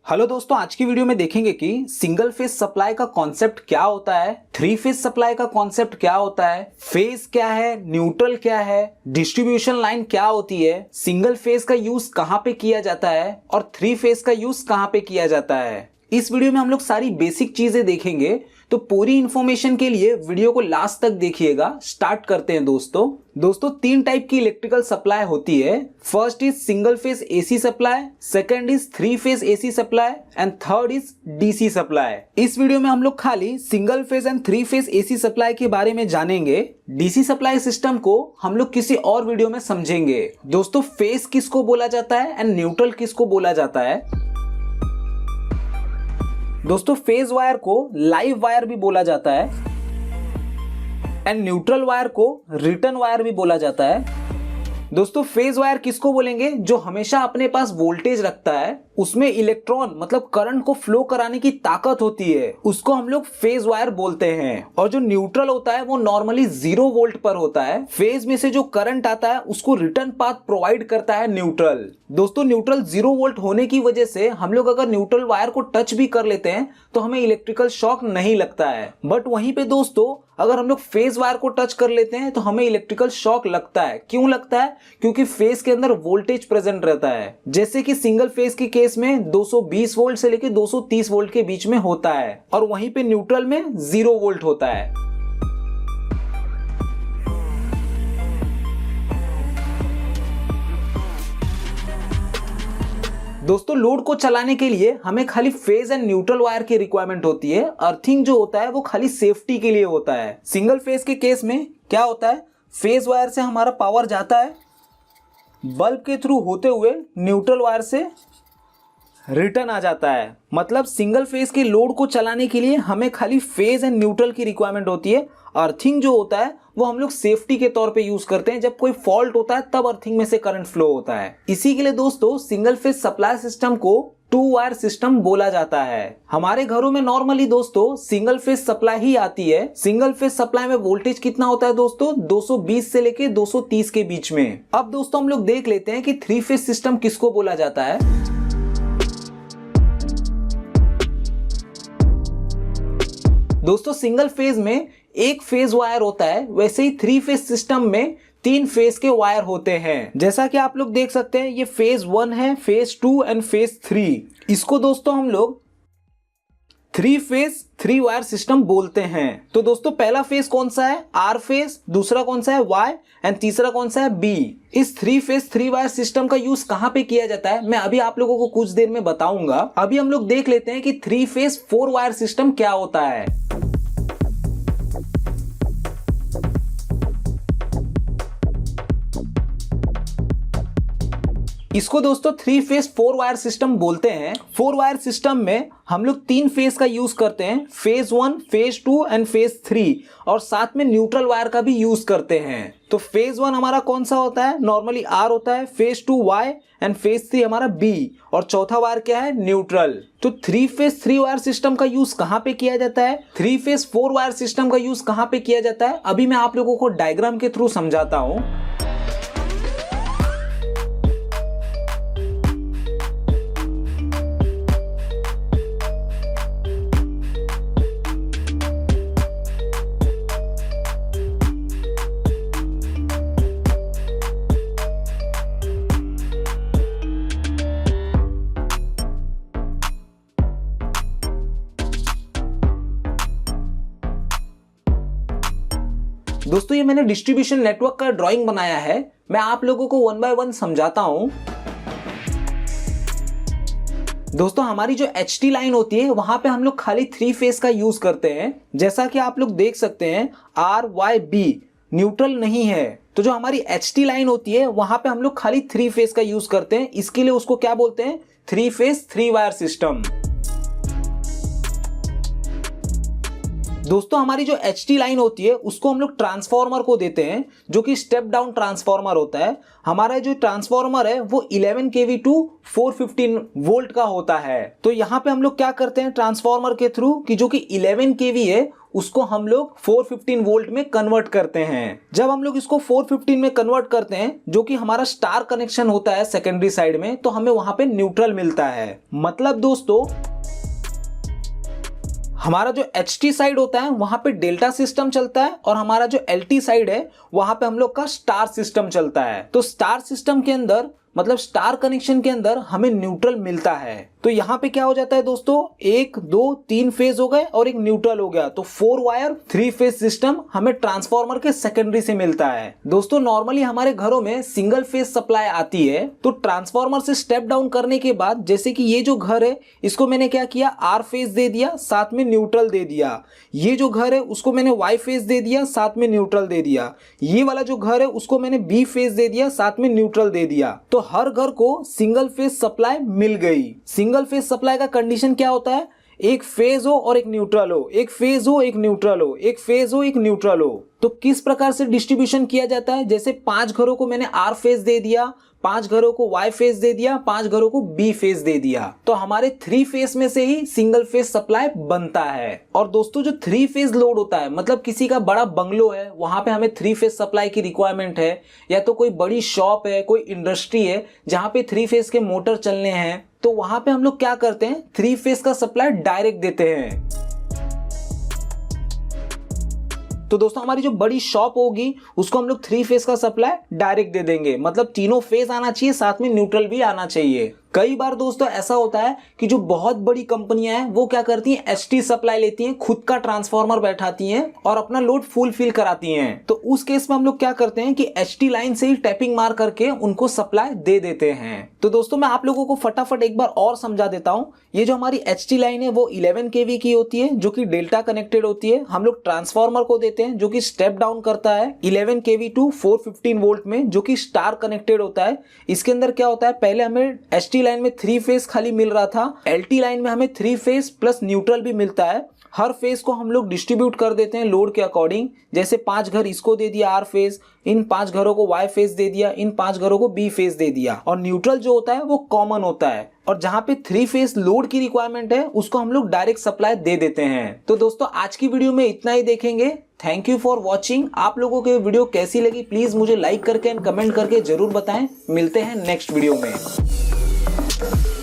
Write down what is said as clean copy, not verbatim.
Hello दोस्तों, आज की वीडियो में देखेंगे कि सिंगल फेज सप्लाई का कॉन्सेप्ट क्या होता है, थ्री फेज सप्लाई का कॉन्सेप्ट क्या होता है, फेज क्या है, न्यूट्रल क्या है, डिस्ट्रीब्यूशन लाइन क्या होती है, सिंगल फेज का यूज कहां पे किया जाता है और थ्री फेज का यूज कहां पे किया जाता है। इस वीडियो में हम लोग सारी बेसिक चीजें देखेंगे, तो पूरी इंफॉर्मेशन के लिए वीडियो को लास्ट तक देखिएगा। स्टार्ट करते हैं दोस्तों तीन टाइप की इलेक्ट्रिकल सप्लाई होती है। First is single phase AC supply, second is three phase AC supply and third is DC supply. इस वीडियो में हम लोग खाली single phase and three phase AC supply के बारे में जानेंगे। डीसी सप्लाई सिस्टम को हम लोग किसी और वीडियो में समझेंगे। दोस्तों, फेज किसको बोला जाता है एंड न्यूट्रल किसको बोला जाता है। दोस्तों, फेज वायर को लाइव वायर भी बोला जाता है एंड न्यूट्रल वायर को रिटर्न वायर भी बोला जाता है। दोस्तों, फेज वायर किसको बोलेंगे? जो हमेशा अपने पास वोल्टेज रखता है, उसमें इलेक्ट्रॉन मतलब करंट को फ्लो कराने की ताकत होती है, उसको हम लोग फेज वायर बोलते हैं। और जो न्यूट्रल होता है वो नॉर्मली 0 वोल्ट पर होता है। फेज में से जो करंट आता है उसको रिटर्न पाथ प्रोवाइड करता है न्यूट्रल। दोस्तों, न्यूट्रल 0 वोल्ट होने की वजह से हम लोग अगर न्यूट्रल वायर को टच भी कर लेते हैं तो हमें इलेक्ट्रिकल शॉक नहीं लगता है। बट वहीं पे दोस्तों, अगर हम लोग फेज वायर को टच कर लेते हैं तो हमें इलेक्ट्रिकल शॉक लगता है। क्यों लगता है? क्योंकि फेज के अंदर वोल्टेज प्रेजेंट रहता है। जैसे कि सिंगल फेज के केस में 220 वोल्ट से लेकर 230 वोल्ट के बीच में होता है और वहीं पे न्यूट्रल में 0 वोल्ट होता है। दोस्तों, लोड को चलाने के लिए हमें खाली फेज एंड न्यूट्रल वायर की रिक्वायरमेंट होती है। अर्थिंग जो होता है वो खाली सेफ्टी के लिए होता है। सिंगल फेज के केस में क्या होता है, फेज वायर से हमारा पावर जाता है बल्ब के थ्रू होते हुए न्यूट्रल वायर से रिटर्न आ जाता है। मतलब सिंगल फेज के लोड को चलाने के लिए हमें खाली फेज एंड न्यूट्रल की रिक्वायरमेंट होती है। अर्थिंग जो होता है वो हम लोग सेफ्टी के तौर पे यूज करते हैं। जब कोई फॉल्ट होता है तब अर्थिंग में से करंट फ्लो होता है। इसी के लिए दोस्तों, सिंगल फेज सप्लाई सिस्टम को 2 वायर सिस्टम बोला जाता है। हमारे घरों में नॉर्मली दोस्तों सिंगल फेज सप्लाई ही आती है। सिंगल फेज सप्लाई में वोल्टेज कितना होता है दोस्तों? 220 से लेके 230 के बीच में। अब दोस्तों, हम लोग देख लेते हैं कि थ्री फेज सिस्टम किसको बोला जाता है। दोस्तों, सिंगल फेज में एक फेज वायर होता है, वैसे ही थ्री फेज सिस्टम में 3 फेज के वायर होते हैं। जैसा कि आप लोग देख सकते हैं, ये फेज 1 है, फेज 2 एंड फेज 3। इसको दोस्तों हम लोग 3 फेज 3 वायर सिस्टम बोलते हैं। तो दोस्तों, पहला फेज कौन सा है? R phase. दूसरा कौन सा है? वाई। एंड तीसरा कौन सा है? बी। इस 3 फेज 3 वायर सिस्टम का यूज कहां पे किया जाता है मैं अभी आप लोगों को कुछ देर में बताऊंगा। अभी हम लोग देख लेते हैं कि 3 फेज 4 वायर सिस्टम क्या होता है। इसको दोस्तों 3 फेज 4 वायर सिस्टम बोलते हैं। 4 वायर सिस्टम में हम लोग 3 फेज का यूज करते हैं, फेज 1, फेज 2 एंड फेज 3, और साथ में न्यूट्रल वायर का भी यूज करते हैं। तो फेज 1 हमारा कौन सा होता है? नॉर्मली आर होता है। फेज 2 वाई एंड फेज 3 हमारा बी, और चौथा वायर क्या है? न्यूट्रल। तो 3 फेज 3 वायर सिस्टम का यूज कहां पे किया जाता है? 3 फेज 4 वायर सिस्टम का यूज कहां पे किया जाता है? अभी मैं आप लोगों को डायग्राम के थ्रू समझाता हूं। दोस्तों, ये मैंने डिस्ट्रीब्यूशन नेटवर्क का ड्राइंग बनाया है। मैं आप लोगों को 1 बाय 1 समझाता हूं। दोस्तों, हमारी जो HT लाइन होती है वहां पे हम लोग खाली 3 फेज का यूज करते हैं। जैसा कि आप लोग देख सकते हैं, RYB न्यूट्रल नहीं है। तो जो हमारी HT लाइन होती है वहां पे हम लोग खाली 3 फेज का यूज करते हैं। इसके लिए उसको क्या बोलते हैं? 3 फेज 3 वायर सिस्टम। दोस्तों, हमारी जो HT लाइन होती है उसको हम लोग ट्रांसफार्मर को देते हैं, जो कि स्टेप डाउन ट्रांसफार्मर होता है। हमारा जो ट्रांसफार्मर है वो 11 kV टू 415 वोल्ट का होता है। तो यहाँ पे हम लोग क्या करते हैं ट्रांसफार्मर के थ्रू कि जो कि 11 kV है उसको हम लोग 415 वोल्ट में कन्वर्ट करते हैं। जब हम लोग इसको 415 में कन्वर्ट करते हैं, जो कि हमारा स्टार कनेक्शन होता है सेकेंडरी साइड में, तो हमें वहां पे न्यूट्रल मिलता है। मतलब दोस्तों हमारा जो HT साइड होता है वहां पे डेल्टा सिस्टम चलता है और हमारा जो LT साइड है वहां पे हम लोग का स्टार सिस्टम चलता है। तो स्टार सिस्टम के अंदर मतलब स्टार कनेक्शन के अंदर हमें न्यूट्रल मिलता है। तो यहाँ पे क्या हो जाता है दोस्तों, 1 2 3 फेज हो गए और एक न्यूट्रल हो गया, तो 4 वायर 3 फेज सिस्टम हमें ट्रांसफार्मर के सेकेंडरी से मिलता है। दोस्तों नॉर्मली हमारे घरों में सिंगल फेज सप्लाई आती है, तो ट्रांसफार्मर से स्टेप डाउन करने के बाद जैसे कि ये जो घर है इसको मैंने क्या किया, आर फेज दे दिया, साथ में न्यूट्रल दे दिया। ये जो घर है उसको मैंने वाई फेज दे दिया, साथ में न्यूट्रल दे दिया। ये वाला जो घर है उसको मैंने बी फेज दे दिया, साथ में न्यूट्रल दे दिया। तो हर घर को सिंगल फेज सप्लाई मिल गई। सिंगल फेज सप्लाई का कंडीशन क्या होता है, एक फेज हो और एक न्यूट्रल हो, एक फेज हो एक न्यूट्रल हो, एक फेज हो एक न्यूट्रल हो। तो किस प्रकार से डिस्ट्रीब्यूशन किया जाता है, जैसे 5 घरों को मैंने आर फेज दे दिया, 5 घरों को वाई फेज दे दिया, 5 घरों को बी फेज दे दिया, तो हमारे 3 फेज में से ही सिंगल फेज सप्लाई बनता है। और दोस्तों जो 3 फेज लोड होता है, मतलब किसी का बड़ा बंगलो है, वहां पे हमें 3 फेज सप्लाई की रिक्वायरमेंट है, या तो कोई बड़ी शॉप है, कोई इंडस्ट्री है जहां पे 3 फेज के मोटर चलने हैं, तो वहां पे हम लोग क्या करते हैं, 3 फेज का सप्लाई डायरेक्ट देते हैं। तो दोस्तों हमारी जो बड़ी शॉप होगी उसको हम लोग 3 फेज का सप्लाई डायरेक्ट दे देंगे, मतलब तीनों फेज आना चाहिए, साथ में न्यूट्रल भी आना चाहिए। कई बार दोस्तों ऐसा होता है कि जो बहुत बड़ी कंपनियां हैं वो क्या करती हैं, HT सप्लाई लेती हैं, खुद का ट्रांसफार्मर बैठाती हैं और अपना लोड फुल फिल कराती हैं। तो उस केस में हम लोग क्या करते हैं कि HT लाइन से ही टैपिंग मार करके उनको सप्लाई दे देते हैं। तो दोस्तों मैं आप लोगों को फटाफट एक बार और समझा देता हूं। ये जो हमारी HT लाइन है वो 11 kV की होती है, जो कि डेल्टा कनेक्टेड होती है। हम लोग ट्रांसफार्मर को देते हैं जो कि स्टेप डाउन करता है 11 kV टू 415 वोल्ट में, जो कि स्टार कनेक्टेड होता है। इसके अंदर क्या होता है, पहले हमें HT लाइन में 3 फेज खाली मिल रहा था, LT लाइन में हमें 3 फेज प्लस न्यूट्रल भी मिलता है। हर फेज को हम लोग डिस्ट्रीब्यूट कर देते हैं लोड के अकॉर्डिंग, जैसे 5 घर इसको दे दिया आर फेज, इन 5 घरों को वाई फेज दे दिया, इन 5 घरों को बी फेज दे दिया, और न्यूट्रल जो होता है वो कॉमन होता है। और जहां पे 3 फेज लोड की रिक्वायरमेंट है उसको हम लोग डायरेक्ट सप्लाई दे देते हैं। तो दोस्तों आज की वीडियो में इतना ही देखेंगे। Thank you for watching. आप लोगों को वीडियो कैसी लगी प्लीज मुझे लाइक करके एंड कमेंट करके जरूर बताएं। मिलते हैं नेक्स्ट वीडियो में।